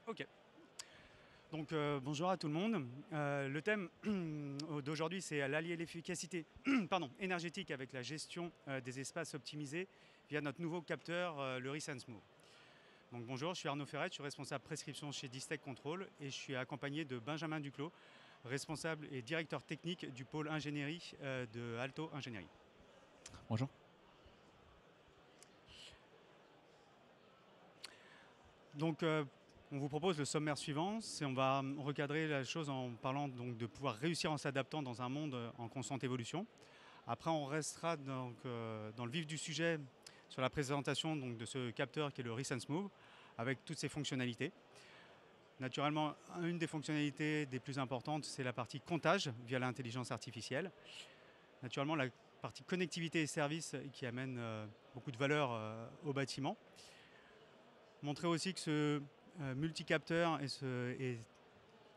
Ok. Donc bonjour à tout le monde. Le thème d'aujourd'hui, c'est l'allier l'efficacité pardon, énergétique avec la gestion des espaces optimisés via notre nouveau capteur, le Resense Move. Donc bonjour, je suis Arnaud Ferret, je suis responsable prescription chez Distech Control et je suis accompagné de Benjamin Duclos, responsable et directeur technique du pôle ingénierie de Alto Ingénierie. Bonjour. Donc on vous propose le sommaire suivant, on va recadrer la chose en parlant donc de pouvoir réussir en s'adaptant dans un monde en constante évolution. Après on restera donc, dans le vif du sujet sur la présentation donc, de ce capteur qui est le Resense Move avec toutes ses fonctionnalités. Naturellement, une des fonctionnalités des plus importantes, c'est la partie comptage via l'intelligence artificielle. Naturellement, la partie connectivité et services qui amène beaucoup de valeur au bâtiment. Montrer aussi que ce multicapteur est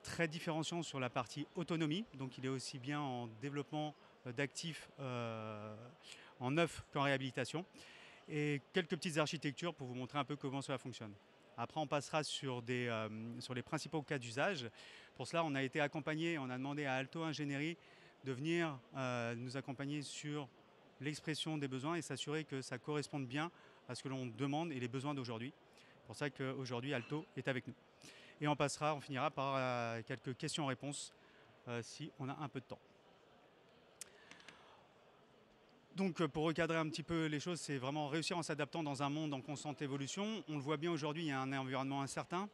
très différenciant sur la partie autonomie, donc il est aussi bien en développement d'actifs en neuf qu'en réhabilitation. Et quelques petites architectures pour vous montrer un peu comment cela fonctionne. Après, on passera sur les principaux cas d'usage. Pour cela, on a été accompagné, on a demandé à Alto Ingénierie de venir nous accompagner sur l'expression des besoins et s'assurer que ça corresponde bien à ce que l'on demande et les besoins d'aujourd'hui. C'est pour ça qu'aujourd'hui, Alto est avec nous. Et on finira par quelques questions-réponses si on a un peu de temps. Donc pour recadrer un petit peu les choses, c'est vraiment réussir en s'adaptant dans un monde en constante évolution. On le voit bien aujourd'hui, il y a un environnement incertain,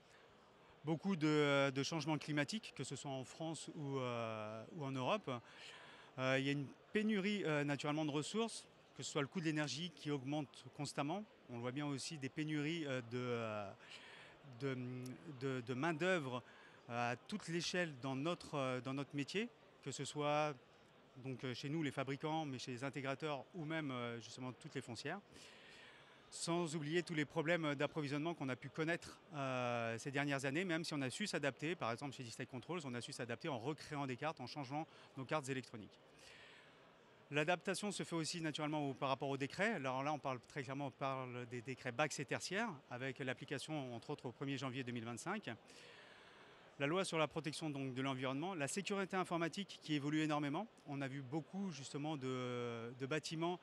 beaucoup de changements climatiques, que ce soit en France ou en Europe. Il y a une pénurie naturellement de ressources, que ce soit le coût de l'énergie qui augmente constamment. On le voit bien aussi des pénuries de main-d'œuvre à toute l'échelle dans notre métier, que ce soit donc chez nous les fabricants, mais chez les intégrateurs ou même justement toutes les foncières. Sans oublier tous les problèmes d'approvisionnement qu'on a pu connaître ces dernières années, même si on a su s'adapter. Par exemple chez Distech Controls, on a su s'adapter en recréant des cartes, en changeant nos cartes électroniques. L'adaptation se fait aussi naturellement par rapport aux décrets. Alors là, on parle très clairement des décrets BACS et tertiaires, avec l'application entre autres au 1er janvier 2025. La loi sur la protection donc, de l'environnement, la sécurité informatique qui évolue énormément. On a vu beaucoup justement de bâtiments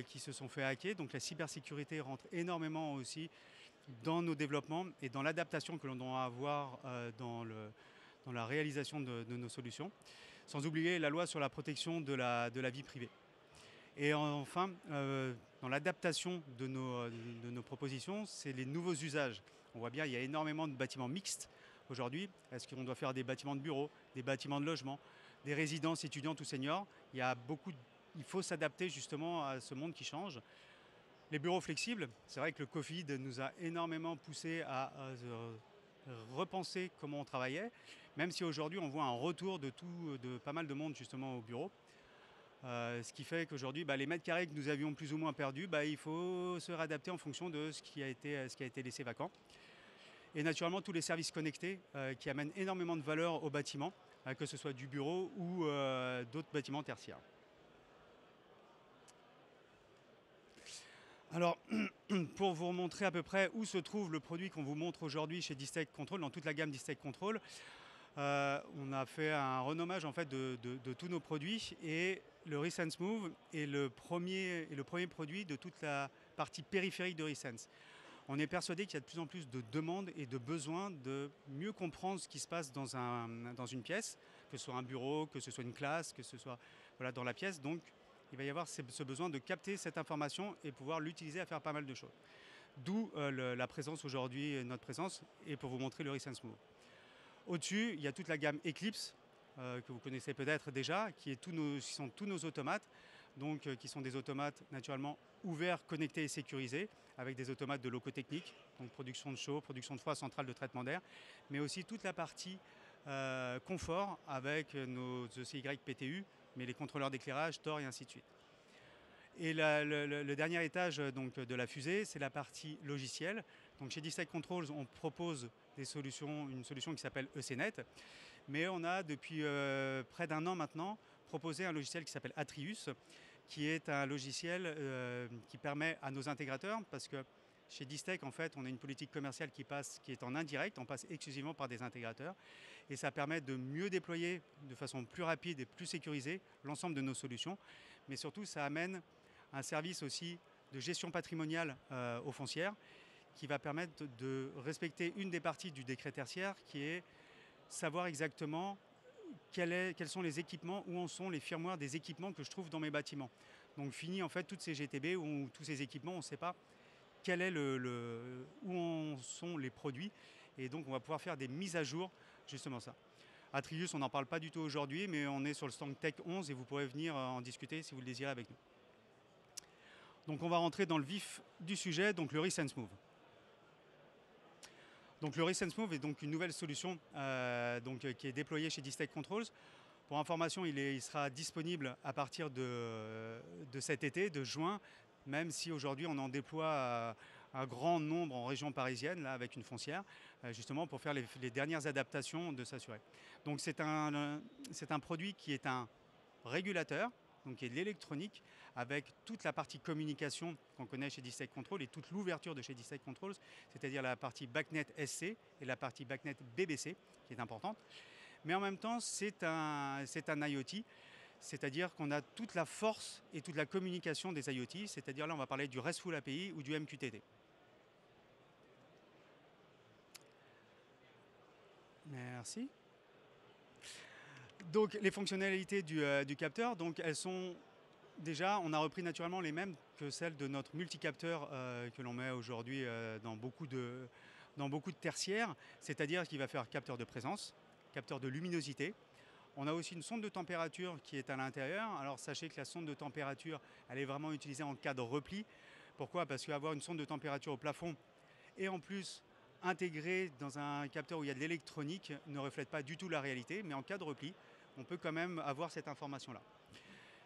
qui se sont fait hacker. Donc la cybersécurité rentre énormément aussi dans nos développements et dans l'adaptation que l'on doit avoir dans la réalisation de nos solutions. Sans oublier la loi sur la protection de la vie privée. Et enfin, dans l'adaptation de nos propositions, c'est les nouveaux usages. On voit bien, il y a énormément de bâtiments mixtes aujourd'hui. Est-ce qu'on doit faire des bâtiments de bureaux, des bâtiments de logement, des résidences étudiantes ou seniors? Il faut s'adapter justement à ce monde qui change. Les bureaux flexibles, c'est vrai que le Covid nous a énormément poussé à repenser comment on travaillait, même si aujourd'hui on voit un retour de pas mal de monde justement au bureau. Ce qui fait qu'aujourd'hui, les mètres carrés que nous avions plus ou moins perdus, il faut se réadapter en fonction de ce qui a été laissé vacant. Et naturellement, tous les services connectés qui amènent énormément de valeur au bâtiment, que ce soit du bureau ou d'autres bâtiments tertiaires. Alors, pour vous montrer à peu près où se trouve le produit qu'on vous montre aujourd'hui chez Distech Control, dans toute la gamme Distech Control, on a fait un renommage en fait de tous nos produits et le Resense Move est le premier produit de toute la partie périphérique de Resense. On est persuadé qu'il y a de plus en plus de demandes et de besoins de mieux comprendre ce qui se passe dans une pièce, que ce soit un bureau, que ce soit une classe, que ce soit dans la pièce. Donc il va y avoir ce besoin de capter cette information et pouvoir l'utiliser à faire pas mal de choses. D'où la présence aujourd'hui, notre présence, et pour vous montrer le Resense Move. Au-dessus, il y a toute la gamme Eclipse, que vous connaissez peut-être déjà, qui sont tous nos automates, donc qui sont des automates naturellement ouverts, connectés et sécurisés, avec des automates de locaux techniques, donc production de chaud, production de froid, centrale de traitement d'air, mais aussi toute la partie confort avec nos ECY PTU, mais les contrôleurs d'éclairage, TOR et ainsi de suite. Et le dernier étage donc, de la fusée, c'est la partie logicielle. Donc chez Distech Controls, on propose une solution qui s'appelle ECNet. Mais on a depuis près d'un an maintenant proposé un logiciel qui s'appelle Atrius, qui est un logiciel qui permet à nos intégrateurs, parce que Chez Distech, en fait, on a une politique commerciale qui est en indirect, on passe exclusivement par des intégrateurs. Et ça permet de mieux déployer de façon plus rapide et plus sécurisée l'ensemble de nos solutions. Mais surtout, ça amène un service aussi de gestion patrimoniale aux foncières qui va permettre de respecter une des parties du décret tertiaire qui est savoir exactement quels sont les équipements, où en sont les firmwares des équipements que je trouve dans mes bâtiments. Donc fini en fait toutes ces GTB ou tous ces équipements, on ne sait pas où en sont les produits. Et donc on va pouvoir faire des mises à jour, justement ça. Atrius, on n'en parle pas du tout aujourd'hui, mais on est sur le stand Tech 11 et vous pourrez venir en discuter si vous le désirez avec nous. Donc on va rentrer dans le vif du sujet, donc le Resense Move. Donc le Resense Move est donc une nouvelle solution qui est déployée chez Distech Controls. Pour information, il sera disponible à partir de cet été, de juin, même si aujourd'hui on en déploie un grand nombre en région parisienne, là, avec une foncière, justement pour faire les dernières adaptations de s'assurer. Donc c'est un produit qui est un régulateur, donc qui est de l'électronique, avec toute la partie communication qu'on connaît chez Distech Control et toute l'ouverture de chez Distech Controls, c'est-à-dire la partie BACnet SC et la partie BACnet BBC, qui est importante. Mais en même temps, c'est un IoT, c'est-à-dire qu'on a toute la force et toute la communication des IoT, c'est-à-dire là, on va parler du RESTful API ou du MQTT. Merci. Donc, les fonctionnalités du capteur, donc elles sont déjà, on a repris naturellement les mêmes que celles de notre multicapteur que l'on met aujourd'hui dans beaucoup de tertiaires, c'est-à-dire qu'il va faire capteur de présence, capteur de luminosité. On a aussi une sonde de température qui est à l'intérieur. Alors sachez que la sonde de température, elle est vraiment utilisée en cas de repli. Pourquoi? Parce qu'avoir une sonde de température au plafond et en plus intégrée dans un capteur où il y a de l'électronique ne reflète pas du tout la réalité, mais en cas de repli, on peut quand même avoir cette information-là.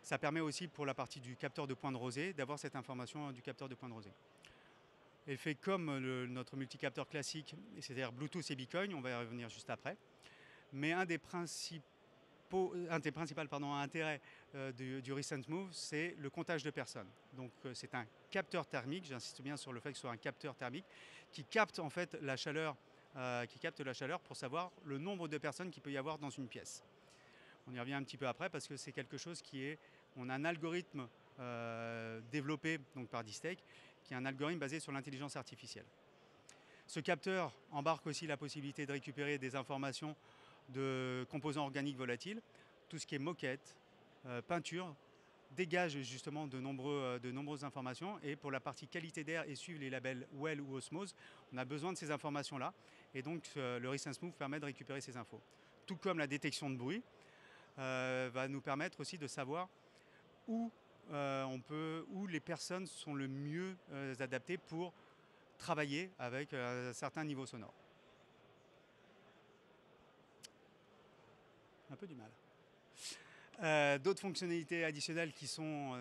Ça permet aussi pour la partie du capteur de point de rosée d'avoir cette information du capteur de point de rosée. Elle fait comme notre multicapteur classique, c'est-à-dire Bluetooth et Beacon, on va y revenir juste après. Mais un des principaux intérêts du Recent Move, c'est le comptage de personnes. Donc c'est un capteur thermique, j'insiste bien sur le fait que ce soit un capteur thermique, qui capte en fait la chaleur, pour savoir le nombre de personnes qu'il peut y avoir dans une pièce. On y revient un petit peu après parce que c'est quelque chose on a un algorithme développé donc, par Distech, qui est un algorithme basé sur l'intelligence artificielle. Ce capteur embarque aussi la possibilité de récupérer des informations de composants organiques volatiles, tout ce qui est moquette, peinture, dégage justement de nombreuses informations. Et pour la partie qualité d'air et suivre les labels WELL ou Osmose, on a besoin de ces informations-là. Et donc le Resense Move permet de récupérer ces infos. Tout comme la détection de bruit va nous permettre aussi de savoir où les personnes sont le mieux adaptées pour travailler avec un certain niveau sonore. Un peu du mal. D'autres fonctionnalités additionnelles qui sont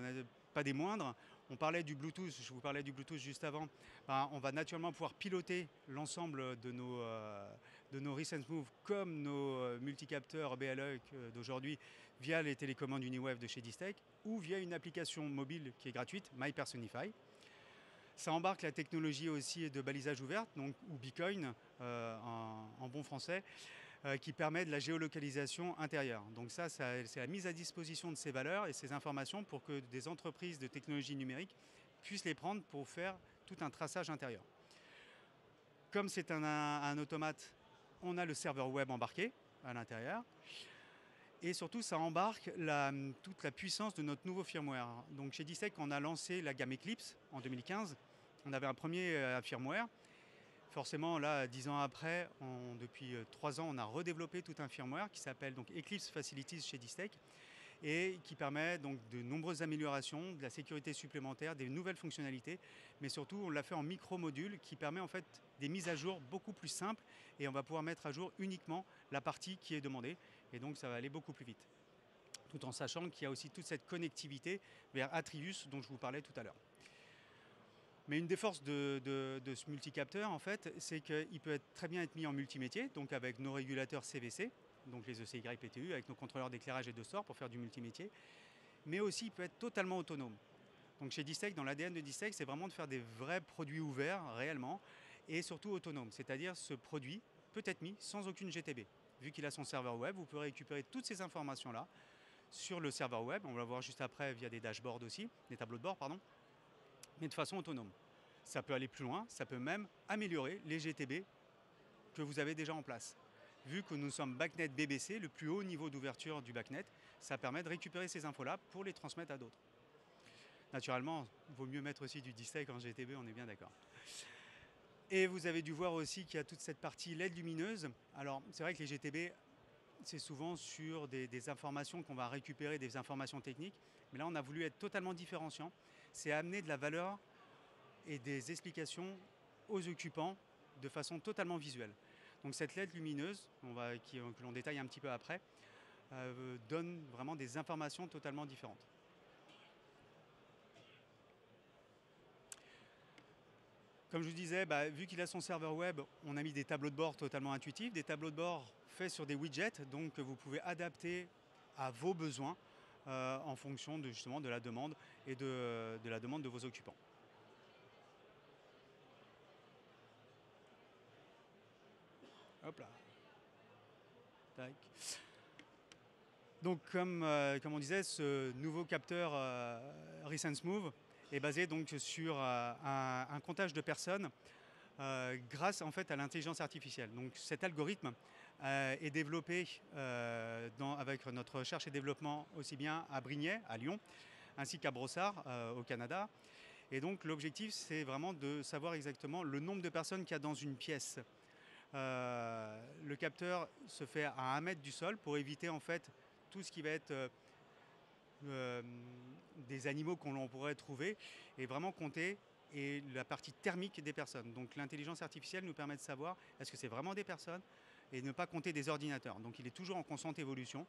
pas des moindres. On parlait du Bluetooth, je vous parlais du Bluetooth juste avant. On va naturellement pouvoir piloter l'ensemble de nos Resense Move comme nos multicapteurs BLE d'aujourd'hui via les télécommandes UniWave de chez Distech ou via une application mobile qui est gratuite, MyPersonify. Ça embarque la technologie aussi de balisage ouverte, donc, ou Beacon en bon français, qui permet de la géolocalisation intérieure. Donc ça, c'est la mise à disposition de ces valeurs et ces informations pour que des entreprises de technologie numérique puissent les prendre pour faire tout un traçage intérieur. Comme c'est un automate, on a le serveur web embarqué à l'intérieur. Et surtout, ça embarque toute la puissance de notre nouveau firmware. Donc chez Distech, on a lancé la gamme Eclipse en 2015. On avait un premier firmware. Forcément, là, 10 ans après, depuis 3 ans, on a redéveloppé tout un firmware qui s'appelle donc Eclipse Facilities chez Distech et qui permet donc de nombreuses améliorations, de la sécurité supplémentaire, des nouvelles fonctionnalités, mais surtout on l'a fait en micro-module qui permet en fait des mises à jour beaucoup plus simples et on va pouvoir mettre à jour uniquement la partie qui est demandée et donc ça va aller beaucoup plus vite. Tout en sachant qu'il y a aussi toute cette connectivité vers Atrius dont je vous parlais tout à l'heure. Mais une des forces de ce multicapteur, en fait, c'est qu'il peut très bien être mis en multimétier, donc avec nos régulateurs CVC, donc les ECY PTU, avec nos contrôleurs d'éclairage et de sort pour faire du multimétier, mais aussi il peut être totalement autonome. Donc chez Distech, dans l'ADN de Distech, c'est vraiment de faire des vrais produits ouverts réellement et surtout autonomes. C'est-à-dire ce produit peut être mis sans aucune GTB. Vu qu'il a son serveur web, vous pouvez récupérer toutes ces informations-là sur le serveur web. On va le voir juste après via des dashboards aussi, des tableaux de bord, pardon, mais de façon autonome. Ça peut aller plus loin, ça peut même améliorer les GTB que vous avez déjà en place. Vu que nous sommes BACnet BBC, le plus haut niveau d'ouverture du BACnet, ça permet de récupérer ces infos-là pour les transmettre à d'autres. Naturellement, il vaut mieux mettre aussi du Distech en GTB, on est bien d'accord. Et vous avez dû voir aussi qu'il y a toute cette partie LED lumineuse. Alors, c'est vrai que les GTB, c'est souvent sur des informations qu'on va récupérer, des informations techniques. Mais là, on a voulu être totalement différenciant. C'est amener de la valeur et des explications aux occupants de façon totalement visuelle. Donc cette LED lumineuse, que l'on détaille un petit peu après, donne vraiment des informations totalement différentes. Comme je vous disais, vu qu'il a son serveur web, on a mis des tableaux de bord totalement intuitifs, des tableaux de bord faits sur des widgets, donc que vous pouvez adapter à vos besoins en fonction justement de la demande et de la demande de vos occupants. Hop là. Tac. Donc comme on disait, ce nouveau capteur Resense Move est basé donc sur un comptage de personnes grâce en fait à l'intelligence artificielle. Donc cet algorithme est développé avec notre recherche et développement aussi bien à Brignais, à Lyon, ainsi qu'à Brossard, au Canada. Et donc l'objectif, c'est vraiment de savoir exactement le nombre de personnes qu'il y a dans une pièce. Le capteur se fait à 1 mètre du sol pour éviter en fait tout ce qui va être des animaux qu'on pourrait trouver et vraiment compter et la partie thermique des personnes. Donc l'intelligence artificielle nous permet de savoir est-ce que c'est vraiment des personnes et ne pas compter des ordinateurs. Donc il est toujours en constante évolution.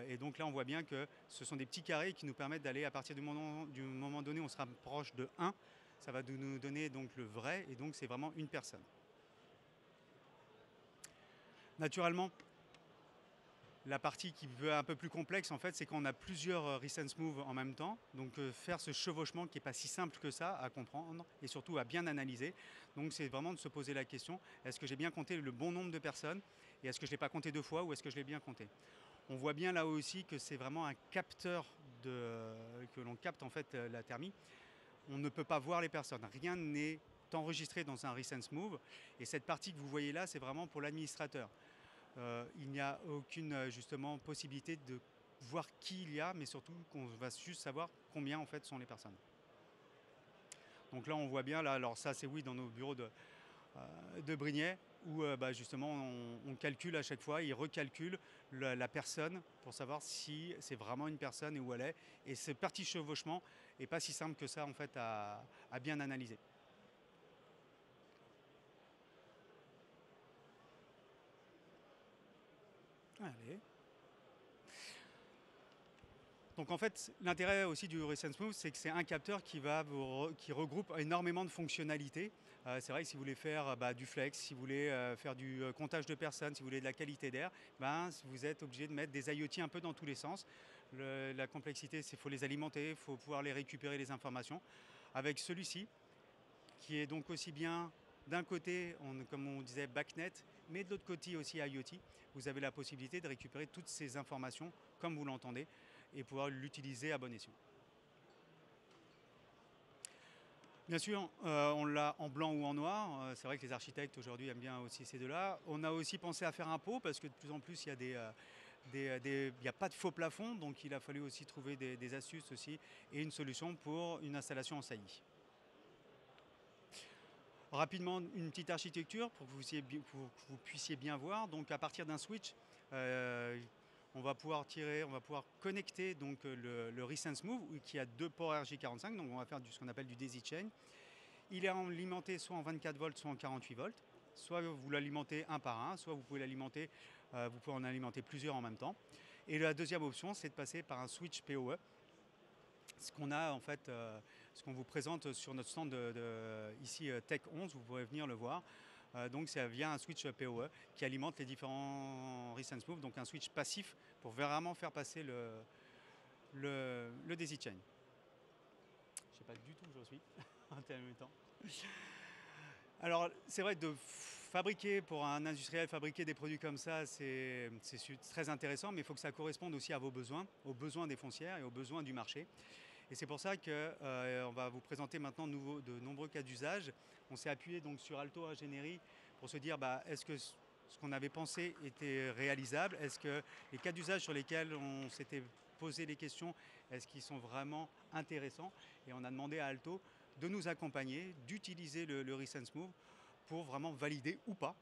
Et donc là on voit bien que ce sont des petits carrés qui nous permettent d'aller à partir du moment donné où on sera proche de 1, ça va nous donner donc le vrai et donc c'est vraiment une personne. Naturellement, la partie qui peut être un peu plus complexe, en fait, c'est qu'on a plusieurs Resense Move en même temps. Donc faire ce chevauchement qui n'est pas si simple que ça à comprendre et surtout à bien analyser. Donc c'est vraiment de se poser la question, est-ce que j'ai bien compté le bon nombre de personnes et est-ce que je ne l'ai pas compté 2 fois ou est-ce que je l'ai bien compté? On voit bien là aussi que c'est vraiment un capteur que l'on capte en fait la thermie. On ne peut pas voir les personnes. Rien n'est enregistré dans un Resense Move. Et cette partie que vous voyez là, c'est vraiment pour l'administrateur. Il n'y a aucune justement possibilité de voir qui il y a, mais surtout qu'on va juste savoir combien en fait sont les personnes. Donc là on voit bien, là, alors ça c'est oui dans nos bureaux de Brignais, où justement on calcule à chaque fois, il recalcule la personne pour savoir si c'est vraiment une personne et où elle est. Et ce petit chevauchement n'est pas si simple que ça en fait à bien analyser. Allez. Donc en fait, l'intérêt aussi du Resense Move, c'est que c'est un capteur qui regroupe énormément de fonctionnalités. C'est vrai que si vous voulez faire du flex, si vous voulez faire du comptage de personnes, si vous voulez de la qualité d'air, vous êtes obligé de mettre des IoT un peu dans tous les sens. La complexité, c'est qu'il faut les alimenter, il faut pouvoir les récupérer les informations. Avec celui-ci, qui est donc aussi bien d'un côté, comme on disait, BACnet, mais de l'autre côté aussi IoT, vous avez la possibilité de récupérer toutes ces informations comme vous l'entendez et pouvoir l'utiliser à bon escient. Bien sûr, on l'a en blanc ou en noir. C'est vrai que les architectes aujourd'hui aiment bien aussi ces deux-là. On a aussi pensé à faire un pot parce que de plus en plus il y a il n'y a pas de faux plafond, donc il a fallu aussi trouver des astuces aussi et une solution pour une installation en saillie. Rapidement, une petite architecture pour que vous puissiez bien voir. Donc à partir d'un switch, on va pouvoir connecter donc, le Resense Move qui a 2 ports RJ45, donc on va faire ce qu'on appelle du daisy chain. Il est alimenté soit en 24 volts, soit en 48 volts. Soit vous l'alimentez un par un, soit vous pouvez en alimenter plusieurs en même temps. Et la deuxième option, c'est de passer par un switch PoE. Ce qu'on a en fait, ce qu'on vous présente sur notre stand ici Tech 11, vous pourrez venir le voir. Donc c'est via un switch PoE qui alimente les différents Resense Move, donc un switch passif pour vraiment faire passer le daisy chain. pas du tout où j'en suis en même temps. Alors, c'est vrai de fabriquer pour un industriel, fabriquer des produits comme ça, c'est très intéressant, mais il faut que ça corresponde aussi à vos besoins, aux besoins des foncières et aux besoins du marché. Et c'est pour ça qu'on va vous présenter maintenant de nombreux cas d'usage. On s'est appuyé donc sur Alto Ingénierie pour se dire est-ce que ce qu'on avait pensé était réalisable? Est-ce que les cas d'usage sur lesquels on s'était posé les questions, est-ce qu'ils sont vraiment intéressants? Et on a demandé à Alto de nous accompagner, d'utiliser le Resense Move pour vraiment valider ou pas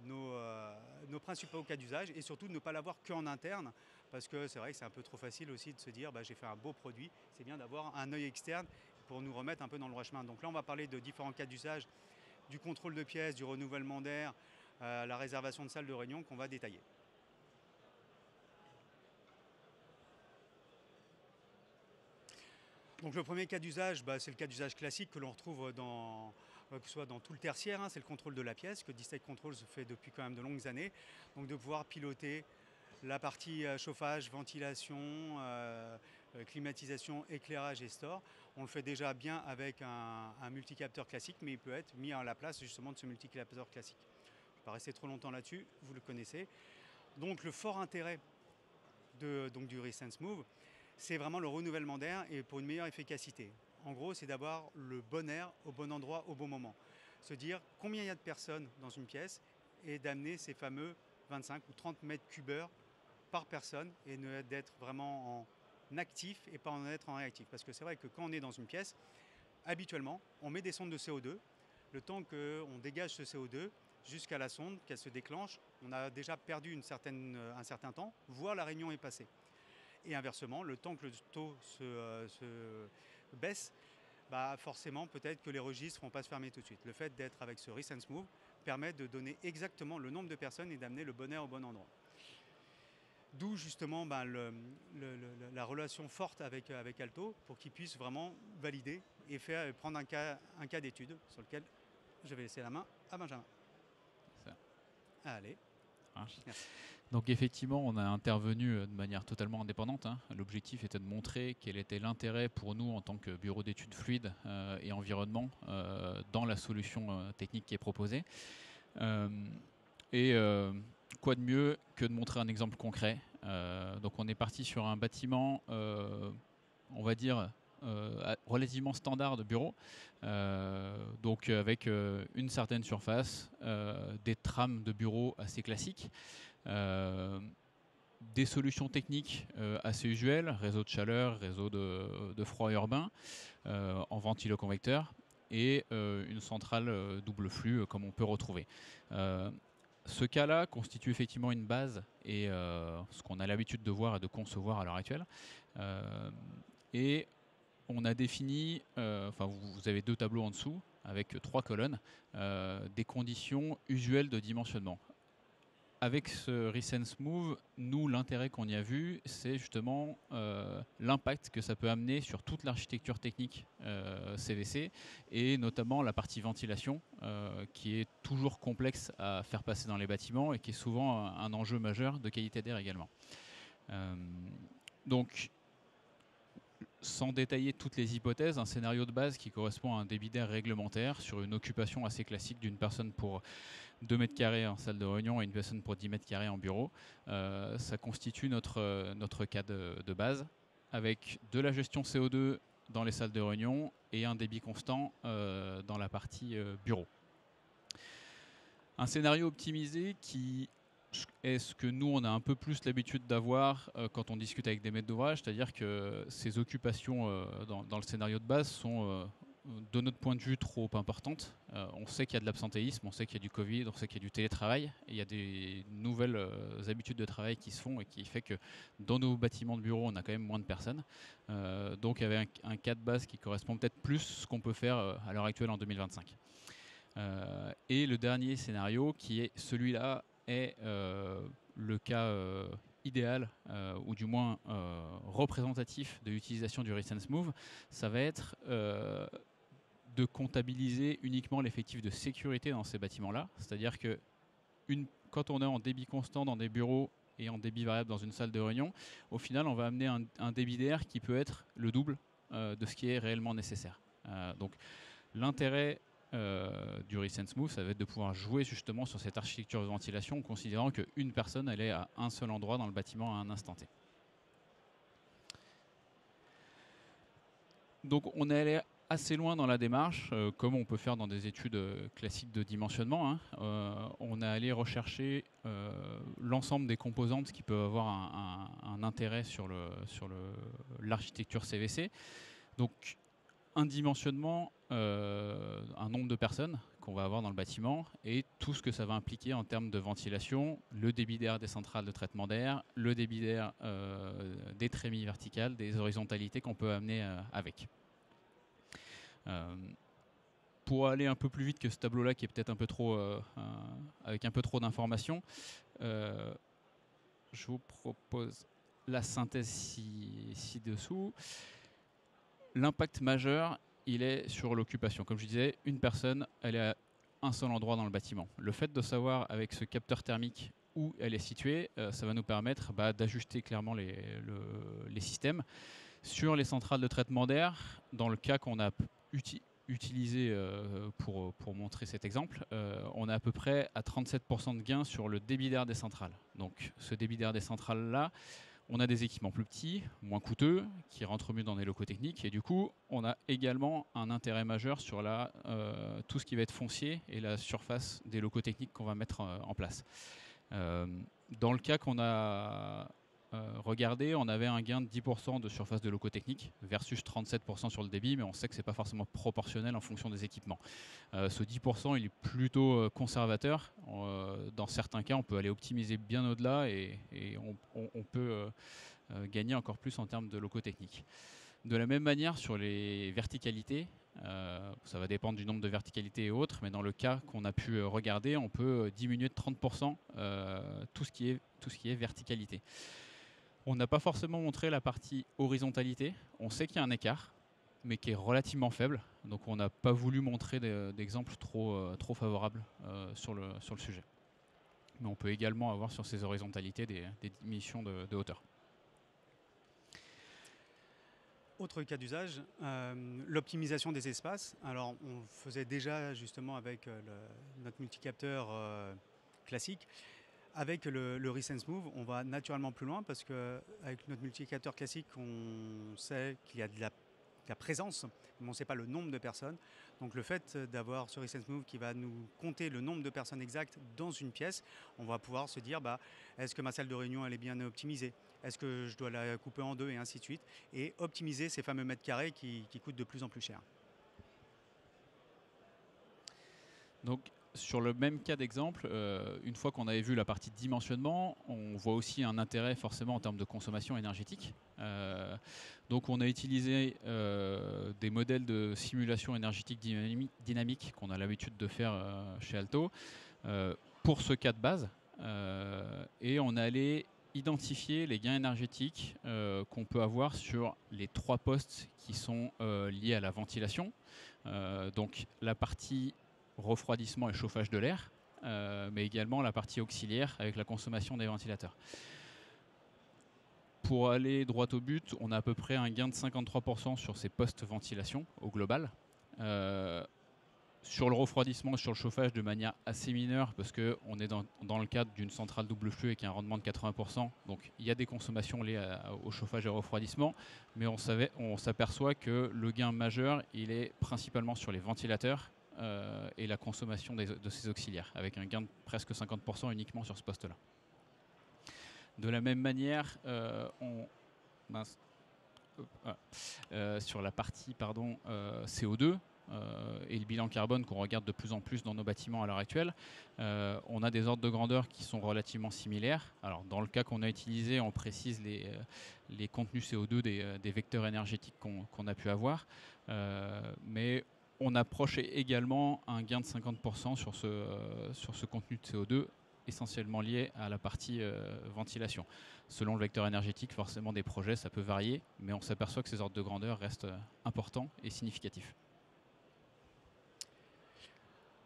nos principaux cas d'usage et surtout de ne pas l'avoir qu'en interne parce que c'est vrai que c'est un peu trop facile aussi de se dire j'ai fait un beau produit, c'est bien d'avoir un œil externe pour nous remettre un peu dans le droit chemin. Donc là on va parler de différents cas d'usage, du contrôle de pièces, du renouvellement d'air, la réservation de salles de réunion qu'on va détailler. Donc le premier cas d'usage, c'est le cas d'usage classique que l'on retrouve que ce soit dans tout le tertiaire, c'est le contrôle de la pièce, que D-State Control se fait depuis quand même de longues années. Donc de pouvoir piloter la partie chauffage, ventilation, climatisation, éclairage et store. On le fait déjà bien avec un multicapteur classique, mais il peut être mis à la place justement de ce multicapteur classique. Je ne vais pas rester trop longtemps là-dessus, vous le connaissez. Donc le fort intérêt du Resense Move, c'est vraiment le renouvellement d'air et pour une meilleure efficacité. En gros, c'est d'avoir le bon air au bon endroit au bon moment. Se dire combien il y a de personnes dans une pièce et d'amener ces fameux 25 ou 30 mètres cubes par personne et d'être vraiment en actif et pas en être en réactif. Parce que c'est vrai que quand on est dans une pièce, habituellement, on met des sondes de CO2. Le temps qu'on dégage ce CO2 jusqu'à la sonde, qu'elle se déclenche, on a déjà perdu un certain temps, voire la réunion est passée. Et inversement, le temps que le taux se baisse, forcément, peut-être que les registres ne vont pas se fermer tout de suite. Le fait d'être avec ce Resense Move permet de donner exactement le nombre de personnes et d'amener le bon air au bon endroit. D'où justement la relation forte avec Alto pour qu'ils puissent vraiment valider et prendre un cas d'étude sur lequel je vais laisser la main à Benjamin. Ça. Allez. Merci. Donc effectivement, on a intervenu de manière totalement indépendante. L'objectif était de montrer quel était l'intérêt pour nous en tant que bureau d'études fluides et environnement dans la solution technique qui est proposée. Quoi de mieux que de montrer un exemple concret. Donc on est parti sur un bâtiment, on va dire, relativement standard de bureau, donc avec une certaine surface, des trames de bureau assez classiques, des solutions techniques assez usuelles, réseau de chaleur, réseau de froid urbain, en ventiloconvecteur, et une centrale double flux comme on peut retrouver. Ce cas-là constitue effectivement une base et ce qu'on a l'habitude de voir et de concevoir à l'heure actuelle. Et on a défini, vous avez deux tableaux en dessous avec 3 colonnes, des conditions usuelles de dimensionnement. Avec ce Resense Move, nous, l'intérêt qu'on y a vu, c'est justement l'impact que ça peut amener sur toute l'architecture technique CVC et notamment la partie ventilation qui est toujours complexe à faire passer dans les bâtiments et qui est souvent un enjeu majeur de qualité d'air également. Donc, sans détailler toutes les hypothèses, un scénario de base qui correspond à un débit d'air réglementaire sur une occupation assez classique d'une personne pour 2 mètres carrés en salle de réunion et une personne pour 10 mètres carrés en bureau. Ça constitue notre cas de base, avec de la gestion CO2 dans les salles de réunion et un débit constant dans la partie bureau. Un scénario optimisé qui est ce que nous, on a un peu plus l'habitude d'avoir quand on discute avec des maîtres d'ouvrage, c'est-à-dire que ces occupations dans le scénario de base sont de notre point de vue trop importante. On sait qu'il y a de l'absentéisme, on sait qu'il y a du Covid, on sait qu'il y a du télétravail. Et il y a des nouvelles habitudes de travail qui se font et qui fait que dans nos bâtiments de bureau, on a quand même moins de personnes. Donc avec un cas de base qui correspond peut-être plus à ce qu'on peut faire à l'heure actuelle en 2025. Et le dernier scénario qui est celui-là est le cas idéal ou du moins représentatif de l'utilisation du Resense Move. Ça va être de comptabiliser uniquement l'effectif de sécurité dans ces bâtiments-là. C'est-à-dire que quand on est en débit constant dans des bureaux et en débit variable dans une salle de réunion, au final, on va amener un débit d'air qui peut être le double de ce qui est réellement nécessaire. Donc l'intérêt du Resense Move, ça va être de pouvoir jouer justement sur cette architecture de ventilation en considérant qu'une personne elle est à un seul endroit dans le bâtiment à un instant T. Donc on est allé assez loin dans la démarche, comme on peut faire dans des études classiques de dimensionnement. Hein. On est allé rechercher l'ensemble des composantes qui peuvent avoir un intérêt sur l'architecture CVC. Donc un dimensionnement, un nombre de personnes qu'on va avoir dans le bâtiment et tout ce que ça va impliquer en termes de ventilation, le débit d'air des centrales de traitement d'air, le débit d'air des trémies verticales, des horizontalités qu'on peut amener avec. Pour aller un peu plus vite que ce tableau-là qui est peut-être un peu trop avec un peu trop d'informations, je vous propose la synthèse ci-dessous. L'impact majeur, il est sur l'occupation. Comme je disais, une personne, elle est à un seul endroit dans le bâtiment. Le fait de savoir avec ce capteur thermique où elle est située, ça va nous permettre d'ajuster clairement les systèmes. Sur les centrales de traitement d'air, dans le cas qu'on a utilisé pour montrer cet exemple, on est à peu près à 37% de gain sur le débit d'air des centrales. Donc ce débit d'air des centrales-là, on a des équipements plus petits, moins coûteux, qui rentrent mieux dans les locaux techniques. Et du coup, on a également un intérêt majeur sur tout ce qui va être foncier et la surface des locaux techniques qu'on va mettre en place. Dans le cas qu'on a regardé, on avait un gain de 10% de surface de locaux techniques versus 37% sur le débit, mais on sait que ce n'est pas forcément proportionnel en fonction des équipements. Ce 10%, il est plutôt conservateur. Dans certains cas, on peut aller optimiser bien au-delà et on peut gagner encore plus en termes de locaux techniques. De la même manière, sur les verticalités, ça va dépendre du nombre de verticalités et autres, mais dans le cas qu'on a pu regarder, on peut diminuer de 30% tout ce qui est verticalité. On n'a pas forcément montré la partie horizontalité. On sait qu'il y a un écart, mais qui est relativement faible. Donc on n'a pas voulu montrer d'exemples trop favorables sur le sujet. Mais on peut également avoir sur ces horizontalités des diminutions de hauteur. Autre cas d'usage, l'optimisation des espaces. Alors on faisait déjà justement avec notre multicapteur classique. Avec le Resense Move, on va naturellement plus loin parce qu'avec notre multicapteur classique, on sait qu'il y a de la présence, mais on ne sait pas le nombre de personnes. Donc le fait d'avoir ce Resense Move qui va nous compter le nombre de personnes exactes dans une pièce, on va pouvoir se dire est-ce que ma salle de réunion elle est bien optimisée? Est-ce que je dois la couper en deux et ainsi de suite? Et optimiser ces fameux mètres carrés qui coûtent de plus en plus cher. Donc, sur le même cas d'exemple, une fois qu'on avait vu la partie dimensionnement, on voit aussi un intérêt forcément en termes de consommation énergétique. Donc on a utilisé des modèles de simulation énergétique dynamique qu'on a l'habitude de faire chez Alto pour ce cas de base. Et on est allé identifier les gains énergétiques qu'on peut avoir sur les 3 postes qui sont liés à la ventilation. Donc la partie refroidissement et chauffage de l'air, mais également la partie auxiliaire avec la consommation des ventilateurs. Pour aller droit au but, on a à peu près un gain de 53% sur ces postes ventilation au global. Sur le refroidissement et sur le chauffage de manière assez mineure parce qu'on est dans le cadre d'une centrale double flux avec un rendement de 80%. Donc il y a des consommations liées au chauffage et au refroidissement, mais on s'aperçoit que le gain majeur, il est principalement sur les ventilateurs et la consommation de ces auxiliaires, avec un gain de presque 50% uniquement sur ce poste-là. De la même manière, sur la partie CO2 et le bilan carbone qu'on regarde de plus en plus dans nos bâtiments à l'heure actuelle, on a des ordres de grandeur qui sont relativement similaires. Alors, dans le cas qu'on a utilisé, on précise les contenus CO2 des vecteurs énergétiques qu'on a pu avoir, mais on approche également un gain de 50% sur ce contenu de CO2, essentiellement lié à la partie ventilation. Selon le vecteur énergétique, forcément des projets, ça peut varier, mais on s'aperçoit que ces ordres de grandeur restent importants et significatifs.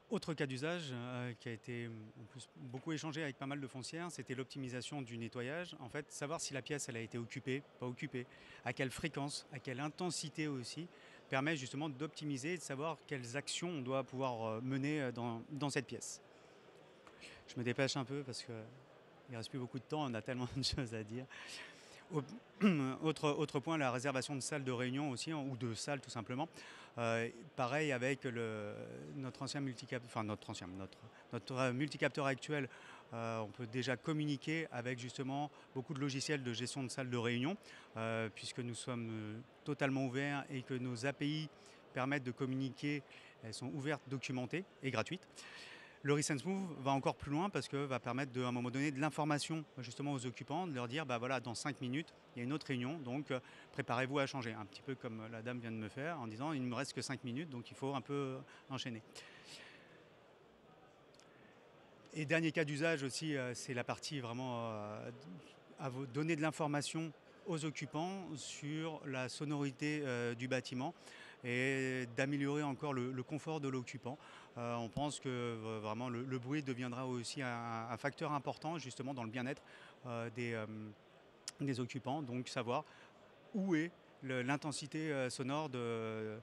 Autre cas d'usage qui a été en plus beaucoup échangé avec pas mal de foncières, c'était l'optimisation du nettoyage. En fait, savoir si la pièce elle a été occupée, pas occupée, à quelle fréquence, à quelle intensité aussi, permet justement d'optimiser et de savoir quelles actions on doit pouvoir mener dans cette pièce. Je me dépêche un peu parce qu'il ne reste plus beaucoup de temps, on a tellement de choses à dire. Autre point, la réservation de salles de réunion aussi, ou de salles tout simplement. Pareil avec notre ancien multicapteur, enfin notre multicapteur actuel, on peut déjà communiquer avec justement beaucoup de logiciels de gestion de salles de réunion, puisque nous sommes totalement ouverts et que nos API permettent de communiquer, elles sont ouvertes, documentées et gratuites. Le Recent Move va encore plus loin parce que va permettre à un moment donné de l'information justement aux occupants, de leur dire bah voilà, dans 5 minutes il y a une autre réunion, donc préparez-vous à changer. Un petit peu comme la dame vient de me faire en disant il ne me reste que 5 minutes, donc il faut un peu enchaîner. Et dernier cas d'usage aussi, c'est la partie vraiment à vous donner de l'information aux occupants sur la sonorité du bâtiment et d'améliorer encore le confort de l'occupant. On pense que vraiment le bruit deviendra aussi un facteur important justement dans le bien-être des occupants, donc savoir où est l'intensité sonore de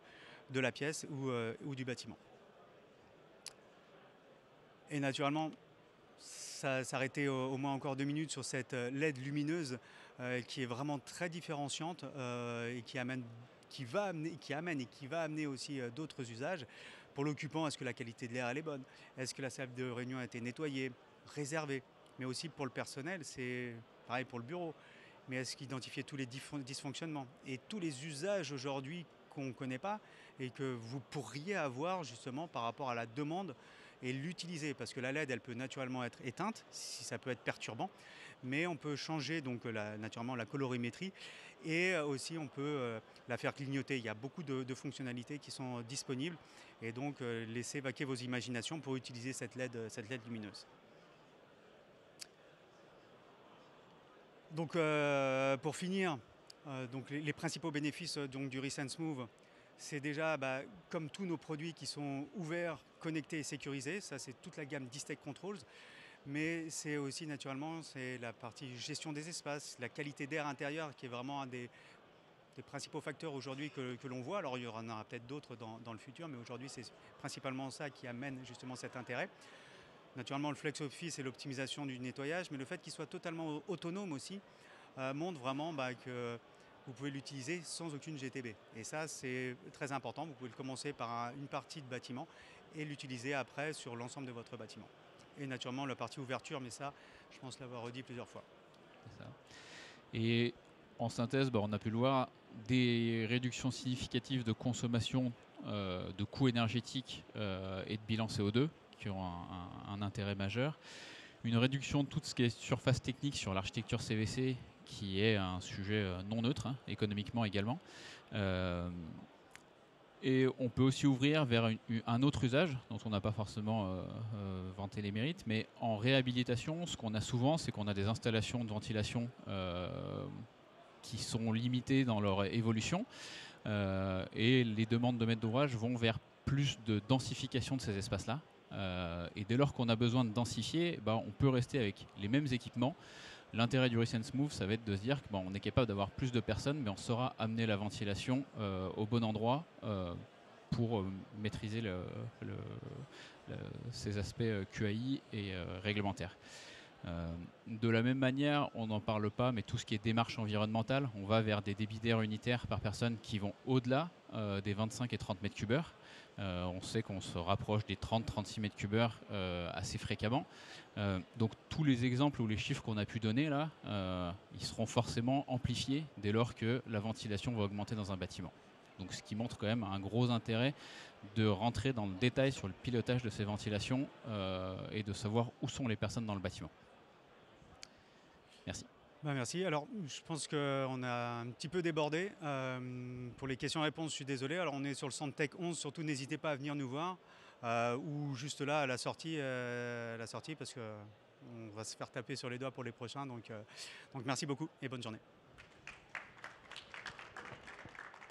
la pièce ou du bâtiment. Et naturellement, s'arrêter au moins encore 2 minutes sur cette LED lumineuse qui est vraiment très différenciante et qui amène et qui va amener aussi d'autres usages. Pour l'occupant, est-ce que la qualité de l'air elle est bonne? Est-ce que la salle de réunion a été nettoyée, réservée? Mais aussi pour le personnel, c'est pareil pour le bureau. Mais est-ce qu'identifier tous les dysfonctionnements et tous les usages aujourd'hui qu'on ne connaît pas et que vous pourriez avoir justement par rapport à la demande et l'utiliser, parce que la LED elle peut naturellement être éteinte si ça peut être perturbant, mais on peut changer donc naturellement la colorimétrie et aussi on peut la faire clignoter. Il y a beaucoup de fonctionnalités qui sont disponibles et donc laissez vaquer vos imaginations pour utiliser cette LED lumineuse. Donc pour finir, donc les principaux bénéfices donc, du Resense Move, c'est déjà comme tous nos produits qui sont ouverts, connectés et sécurisés, ça c'est toute la gamme d'E-Tech Controls, mais c'est aussi naturellement c'est la partie gestion des espaces, la qualité d'air intérieur qui est vraiment un des principaux facteurs aujourd'hui que l'on voit. Alors il y en aura peut-être d'autres dans le futur, mais aujourd'hui c'est principalement ça qui amène justement cet intérêt. Naturellement le Flex Office et l'optimisation du nettoyage, mais le fait qu'il soit totalement autonome aussi montre vraiment que vous pouvez l'utiliser sans aucune GTB. Et ça, c'est très important. Vous pouvez le commencer par une partie de bâtiment et l'utiliser après sur l'ensemble de votre bâtiment. Et naturellement, la partie ouverture, mais ça, je pense l'avoir redit plusieurs fois. C'est ça. Et en synthèse, on a pu le voir, des réductions significatives de consommation, de coûts énergétiques et de bilan CO2 qui ont un intérêt majeur. Une réduction de tout ce qui est surface technique sur l'architecture CVC qui est un sujet non neutre, hein, économiquement également. Et on peut aussi ouvrir vers un autre usage dont on n'a pas forcément vanté les mérites, mais en réhabilitation, ce qu'on a souvent, c'est qu'on a des installations de ventilation qui sont limitées dans leur évolution et les demandes de maître d'ouvrage vont vers plus de densification de ces espaces-là. Et dès lors qu'on a besoin de densifier, on peut rester avec les mêmes équipements. L'intérêt du Resense Move, ça va être de se dire qu'on est capable d'avoir plus de personnes, mais on saura amener la ventilation au bon endroit pour maîtriser ces aspects QAI et réglementaires. De la même manière, on n'en parle pas, mais tout ce qui est démarche environnementale, on va vers des débits d'air unitaires par personne qui vont au-delà des 25 et 30 mètres cubes heure. On sait qu'on se rapproche des 30-36 mètres cubes heure assez fréquemment. Donc tous les exemples ou les chiffres qu'on a pu donner là, ils seront forcément amplifiés dès lors que la ventilation va augmenter dans un bâtiment. Donc ce qui montre quand même un gros intérêt de rentrer dans le détail sur le pilotage de ces ventilations et de savoir où sont les personnes dans le bâtiment. Merci. Merci. Alors, je pense qu'on a un petit peu débordé. Pour les questions-réponses, je suis désolé. Alors, on est sur le Centre Tech 11. Surtout, n'hésitez pas à venir nous voir. Ou juste là, à la sortie parce qu'on va se faire taper sur les doigts pour les prochains. Donc merci beaucoup et bonne journée.